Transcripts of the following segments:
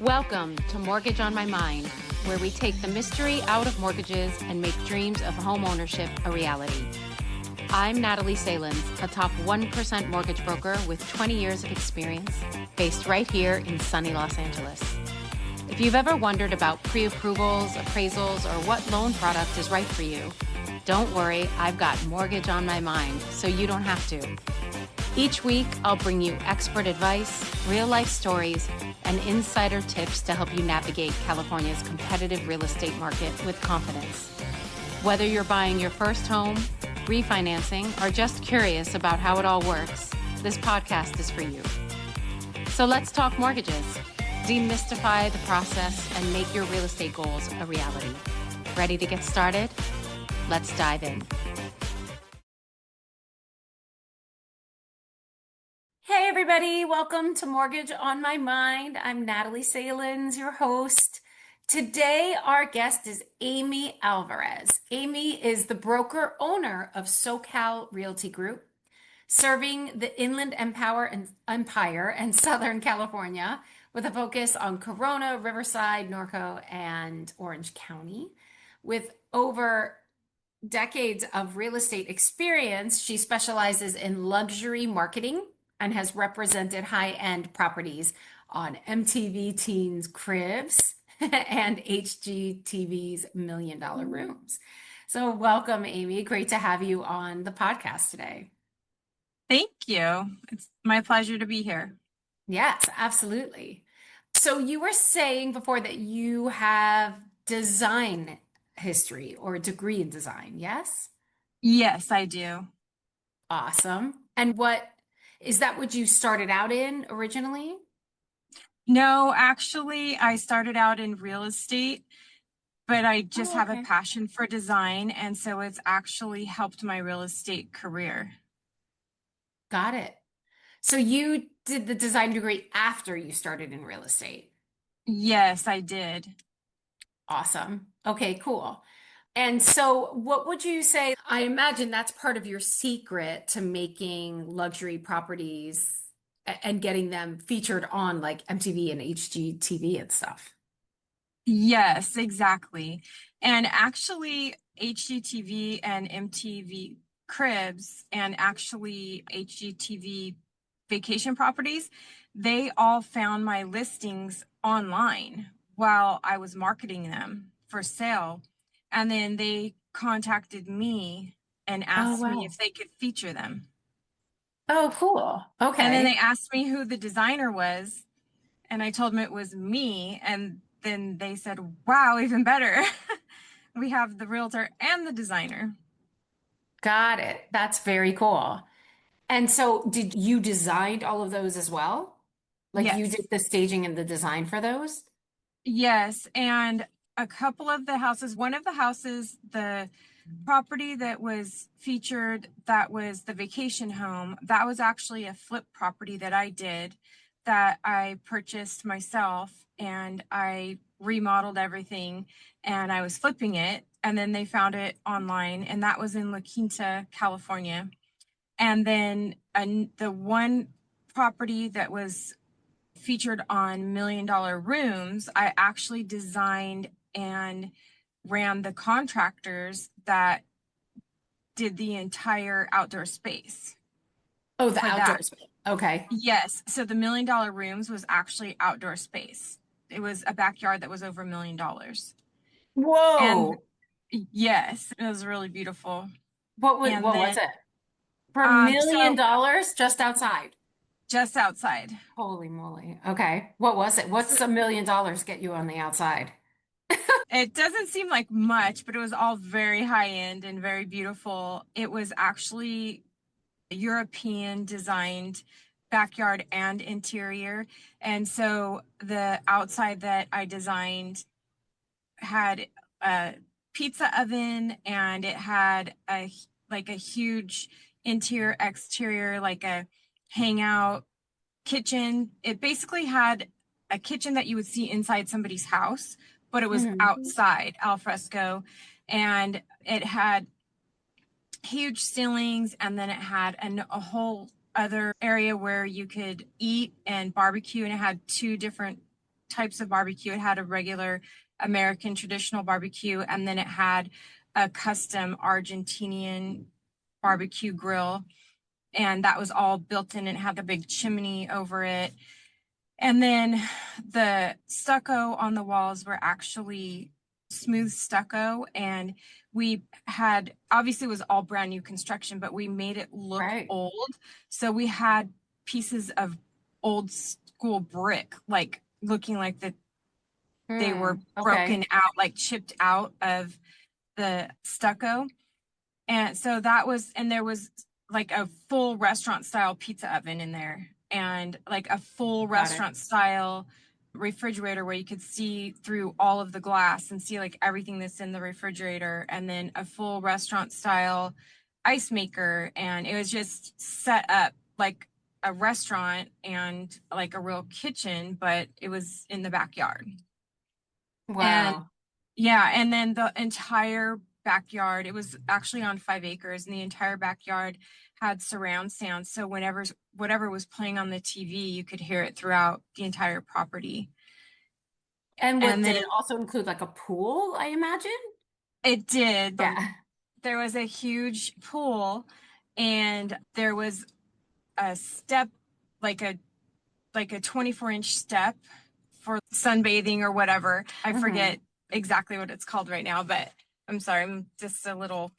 Welcome to Mortgage on My Mind, where we take the mystery out of mortgages and make dreams of home ownership a reality. I'm Natalie Salins, a top 1% mortgage broker with 20 years of experience, based right here in sunny Los Angeles. If you've ever wondered about pre-approvals, appraisals, or what loan product is right for you, don't worry, I've got Mortgage on My Mind, so you don't have to. Each week, I'll bring you expert advice, real-life stories, and insider tips to help you navigate California's competitive real estate market with confidence. Whether you're buying your first home, refinancing, or just curious about how it all works, this podcast is for you. So let's talk mortgages, demystify the process, and make your real estate goals a reality. Ready to get started? Let's dive in. Hey everybody, welcome to Mortgage on My Mind. I'm Natalie Salins, your host. Today our guest is Amy Alvarez. Amy is the broker owner of SoCal Realty Group, serving the Inland Empire and Southern California with a focus on Corona, Riverside, Norco, and Orange County. With over decades of real estate experience, she specializes in luxury marketing and has represented high-end properties on MTV Teens Cribs and HGTV's Million Dollar Rooms. So welcome, Amy. Great to have you on the podcast today. Thank you. It's my pleasure to be here. Yes, absolutely. So you were saying before that you have design history or a degree in design, yes? Yes, I do. Awesome. And is that what you started out in originally? No, actually, I started out in real estate, but I just have a passion for design. And so it's actually helped my real estate career. Got it. So you did the design degree after you started in real estate? Yes, I did. Awesome. Okay, cool. And so what would you say? I imagine that's part of your secret to making luxury properties and getting them featured on like MTV and HGTV and stuff. Yes, exactly. And actually, HGTV and MTV Cribs and actually HGTV vacation properties, they all found my listings online while I was marketing them for sale. And then they contacted me and asked me if they could feature them. Oh, cool. Okay. And then they asked me who the designer was, and I told them it was me. And then they said, wow, even better. We have the realtor and the designer. Got it. That's very cool. And so did you design all of those as well? Like you Yes. did the staging and the design for those? Yes. And a couple of the houses, one of the houses, the property that was featured, that was the vacation home, that was actually a flip property that I did, that I purchased myself, and I remodeled everything and I was flipping it. And then they found it online, and that was in La Quinta, California. And then the one property that was featured on Million Dollar Rooms, I actually designed and ran the contractors that did the entire outdoor space. Oh, the outdoor space. Okay. Yes. So the Million Dollar Rooms was actually outdoor space. It was a backyard that was over $1 million. Whoa. And yes, it was really beautiful. What was it? For $1 million just outside? Just outside. Holy moly. Okay. What was it? What's $1 million get you on the outside? It doesn't seem like much, but it was all very high end and very beautiful. It was actually European designed backyard and interior. And so the outside that I designed had a pizza oven, and it had a huge interior exterior, like a hangout kitchen. It basically had a kitchen that you would see inside somebody's house, but it was outside, al fresco, and it had huge ceilings, and then it had a whole other area where you could eat and barbecue, and it had two different types of barbecue. It had a regular American traditional barbecue, and then it had a custom Argentinian barbecue grill. And that was all built in and had a big chimney over it. And then the stucco on the walls were actually smooth stucco. And we had, obviously it was all brand new construction, but we made it look old. So we had pieces of old school brick, like looking like they were broken out, like chipped out of the stucco. And so that was, and there was like a full restaurant style pizza oven in there, and like a full restaurant style refrigerator where you could see through all of the glass and see like everything that's in the refrigerator, and then a full restaurant style ice maker. And it was just set up like a restaurant and like a real kitchen, but it was in the backyard. Wow. And yeah, and then the entire backyard, it was actually on 5 acres, and the entire backyard had surround sound. So whatever was playing on the TV, you could hear it throughout the entire property. And did it also include like a pool, I imagine? It did. Yeah. There was a huge pool, and there was a step, like a 24-inch step for sunbathing or whatever. I forget exactly what it's called right now, but I'm sorry, I'm just a little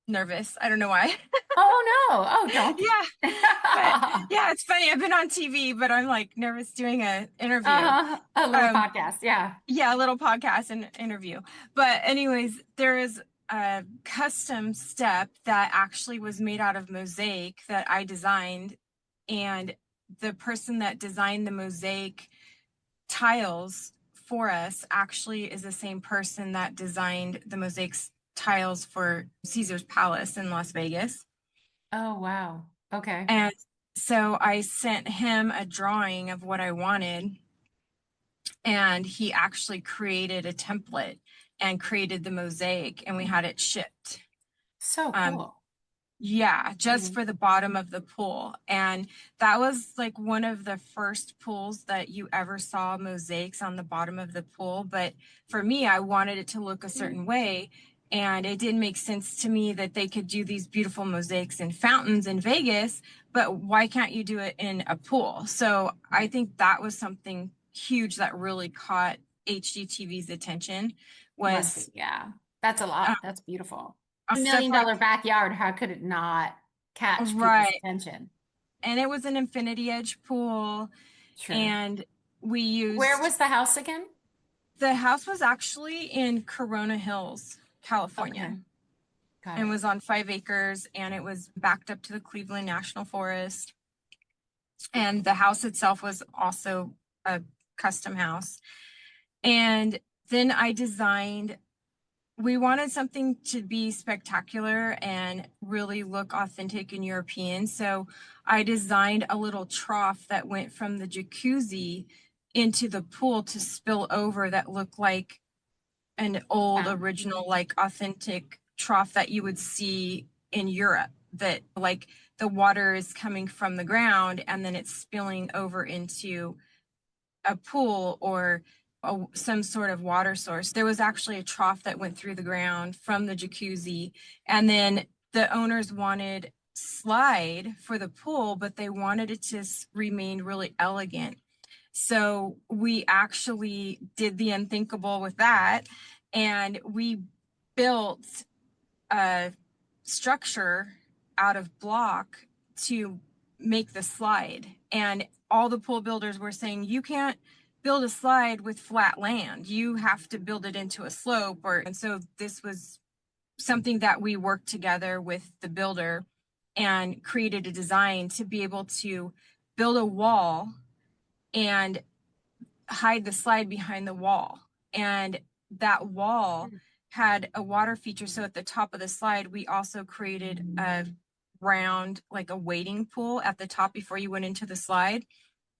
nervous. I don't know why. Oh no. Oh, don't. Yeah. But, yeah, it's funny. I've been on TV, but I'm like nervous doing an interview. A little podcast. Yeah. Yeah, a little podcast and interview. But anyways, there is a custom step that actually was made out of mosaic that I designed. And the person that designed the mosaic tiles for us actually is the same person that designed the mosaic tiles for Caesar's Palace in Las Vegas. Oh, wow. Okay. And so I sent him a drawing of what I wanted, and he actually created a template and created the mosaic, and we had it shipped. So cool. Yeah, just for the bottom of the pool. And that was like one of the first pools that you ever saw mosaics on the bottom of the pool. But for me, I wanted it to look a certain way. And it didn't make sense to me that they could do these beautiful mosaics in fountains in Vegas, but why can't you do it in a pool? So I think that was something huge that really caught HGTV's attention. Yeah, that's a lot. That's beautiful. $1 million backyard. How could it not catch people's attention? And it was an infinity edge pool. Sure. And we used. Where was the house again? The house was actually in Corona Hills, California. Okay. Got and it. was on 5 acres, and it was backed up to the Cleveland National Forest. And the house itself was also a custom house. And then I designed, we wanted something to be spectacular and really look authentic and European. So I designed a little trough that went from the jacuzzi into the pool to spill over that looked like an old original, like authentic trough that you would see in Europe, that like the water is coming from the ground and then it's spilling over into a pool or some sort of water source. There was actually a trough that went through the ground from the jacuzzi, and then the owners wanted slide for the pool, but they wanted it to remain really elegant. So we actually did the unthinkable with that, and we built a structure out of block to make the slide. And all the pool builders were saying, you can't build a slide with flat land. You have to build it into a slope. And so this was something that we worked together with the builder and created a design to be able to build a wall and hide the slide behind the wall. And that wall had a water feature. So at the top of the slide, we also created a round, like a wading pool at the top before you went into the slide.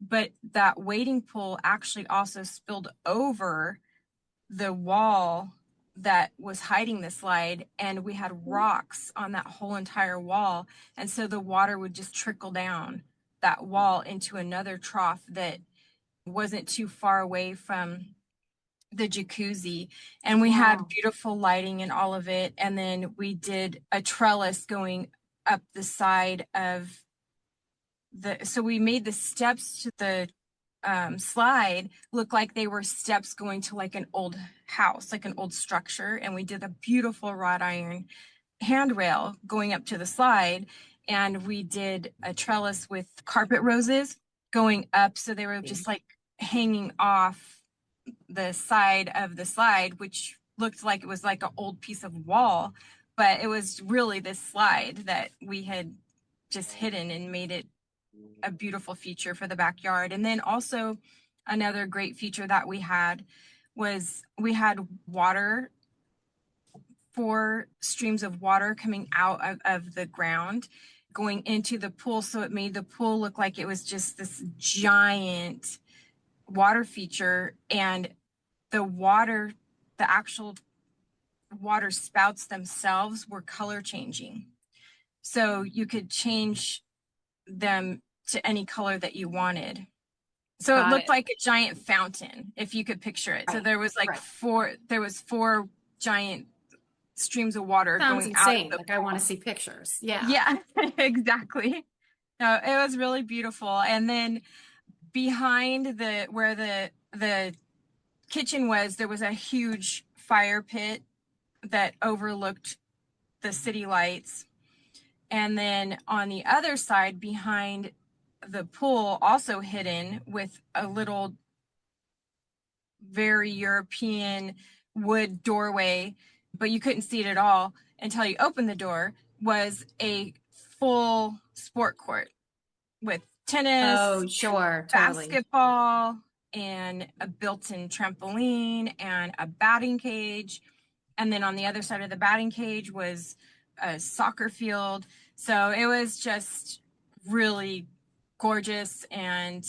But that wading pool actually also spilled over the wall that was hiding the slide, and we had rocks on that whole entire wall. And so the water would just trickle down that wall into another trough that wasn't too far away from the jacuzzi, and we had beautiful lighting and all of it. And then we did a trellis going up the side of so we made the steps to the slide look like they were steps going to like an old house, like an old structure. And we did a beautiful wrought iron handrail going up to the slide. And we did a trellis with carpet roses going up. So they were just like hanging off the side of the slide, which looked like it was like an old piece of wall, but it was really this slide that we had just hidden and made it a beautiful feature for the backyard. And then also another great feature that we had was we had water, 4 streams of water coming out of the ground going into the pool. So it made the pool look like it was just this giant water feature. And the water, the actual water spouts themselves were color changing. So you could change them to any color that you wanted. So it looked like a giant fountain, if you could picture it. So there was like 4 giant streams of water going out of the like I want to see pictures. Yeah, exactly. No, it was really beautiful. And then behind where the kitchen was, there was a huge fire pit that overlooked the city lights. And then on the other side, behind the pool, also hidden with a little very European wood doorway, but you couldn't see it at all until you opened the door, was a full sport court with tennis, basketball, and a built-in trampoline and a batting cage. And then on the other side of the batting cage was a soccer field. So it was just really gorgeous. And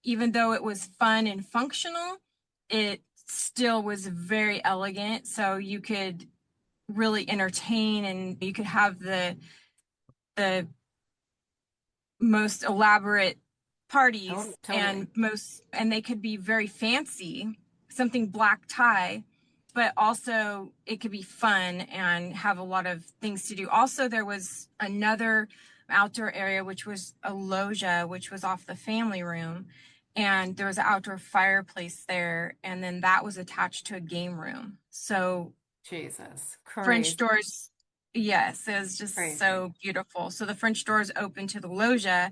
even though it was fun and functional, it still was very elegant. So you could really entertain, and you could have the most elaborate parties and they could be very fancy, something black tie, but also it could be fun and have a lot of things to do. Also, there was another outdoor area, which was a loggia, which was off the family room. And there was an outdoor fireplace there. And then that was attached to a game room. So Jesus, French doors. Yes, it was just so beautiful. So the French doors open to the loggia,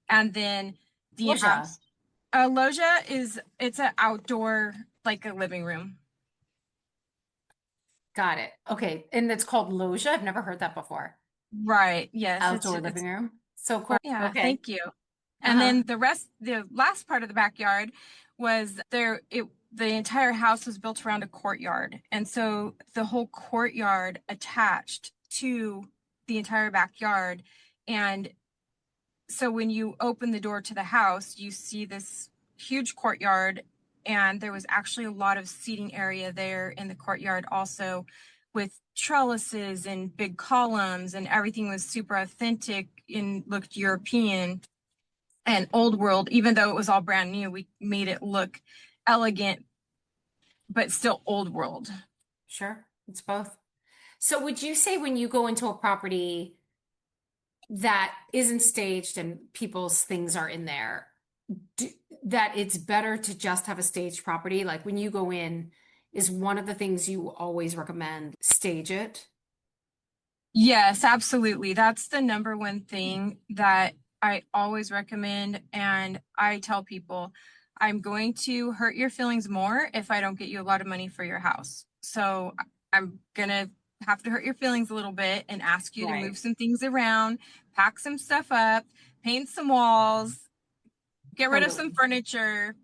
and then the house. A loggia it's an outdoor, like a living room. Got it. Okay. And it's called loggia. I've never heard that before. Right. Yes. Outdoor living room. So cool. Yeah. Okay. Thank you. And then the last part of the backyard was the entire house was built around a courtyard. And so the whole courtyard attached to the entire backyard. And so when you open the door to the house, you see this huge courtyard, and there was actually a lot of seating area there in the courtyard also, with trellises and big columns, and everything was super authentic and looked European and old world. Even though it was all brand new, we made it look elegant, but still old world. Sure, it's both. So would you say when you go into a property that isn't staged and people's things are in there, that it's better to just have a staged property? Like when you go in, is one of the things you always recommend stage it? Yes, absolutely. That's the number one thing that I always recommend. And I tell people, I'm going to hurt your feelings more if I don't get you a lot of money for your house. So I'm going to have to hurt your feelings a little bit and ask you to move some things around, pack some stuff up, paint some walls, get rid of some furniture.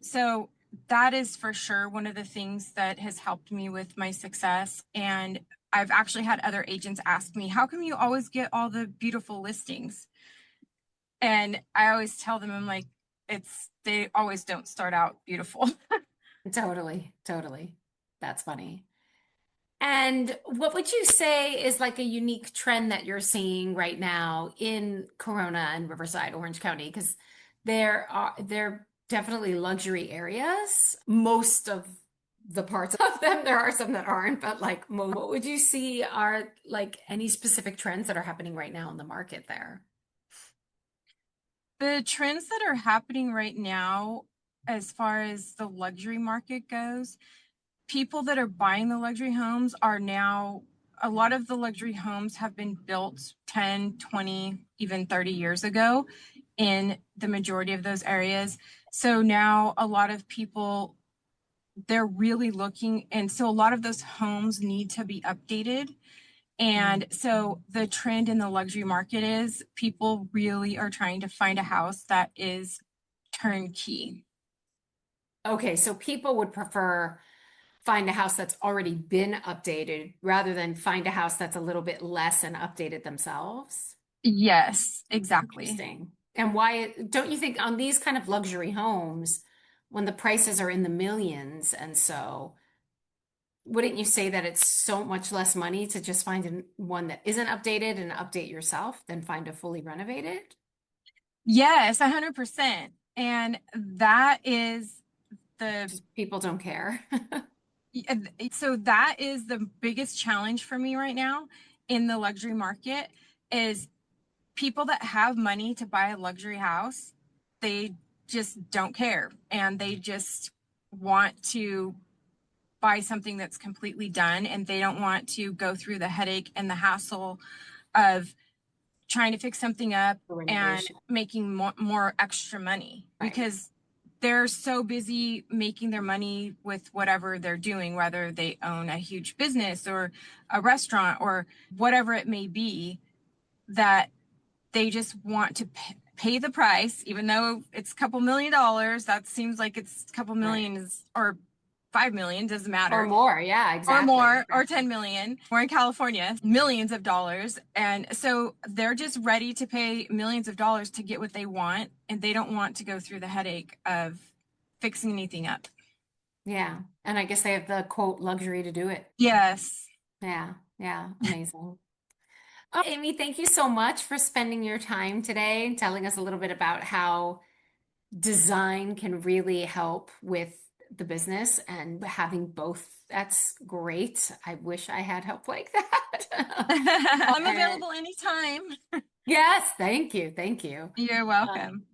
So that is for sure one of the things that has helped me with my success. And I've actually had other agents ask me, how come you always get all the beautiful listings? And I always tell them, I'm like, they always don't start out beautiful. Totally. That's funny. And what would you say is like a unique trend that you're seeing right now in Corona and Riverside, Orange County? Because they're definitely luxury areas. Most of the parts of them, there are some that aren't, but like, what would you see are like any specific trends that are happening right now in the market there? The trends that are happening right now, as far as the luxury market goes, people that are buying the luxury homes are now, a lot of the luxury homes have been built 10, 20, even 30 years ago in the majority of those areas. So now a lot of people, they're really looking, and so a lot of those homes need to be updated. And so the trend in the luxury market is people really are trying to find a house that is turnkey. Okay, so people would prefer find a house that's already been updated rather than find a house that's a little bit less and updated themselves. Yes, exactly. Interesting. And why don't you think on these kind of luxury homes, when the prices are in the millions, and so wouldn't you say that it's so much less money to just find one that isn't updated and update yourself than find a fully renovated? Yes, 100%. And that is the, Just people don't care. so that is the biggest challenge for me right now in the luxury market is people that have money to buy a luxury house, they just don't care. And they just want to buy something that's completely done, and they don't want to go through the headache and the hassle of trying to fix something up and making more extra money, Right. because they're so busy making their money with whatever they're doing, whether they own a huge business or a restaurant or whatever it may be, that they just want to pay the price, even though it's a couple $1 million. That seems like it's a couple million is, or 5 million, doesn't matter. Or more, yeah, exactly. Or more, or 10 million. We're in California, millions of dollars. And so they're just ready to pay millions of dollars to get what they want. And they don't want to go through the headache of fixing anything up. Yeah. And I guess they have the quote luxury to do it. Yes. Yeah. Yeah. Amazing. Oh, Amy, thank you so much for spending your time today and telling us a little bit about how design can really help with the business and having both. That's great. I wish I had help like that. I'm available anytime. Yes, thank you. Thank you. You're welcome.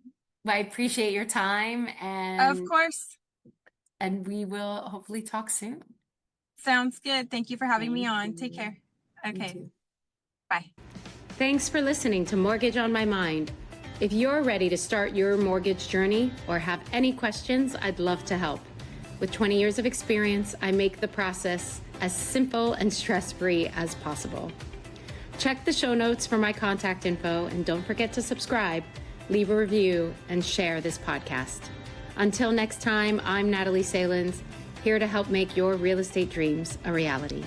I appreciate your time Of course. and we will hopefully talk soon. Sounds good. Thank you for having me Thank on. you. Take care. You Okay. too. Bye. Thanks for listening to Mortgage on My Mind. If you're ready to start your mortgage journey or have any questions, I'd love to help. With 20 years of experience, I make the process as simple and stress-free as possible. Check the show notes for my contact info, and don't forget to subscribe, leave a review, and share this podcast. Until next time, I'm Natalie Salins, here to help make your real estate dreams a reality.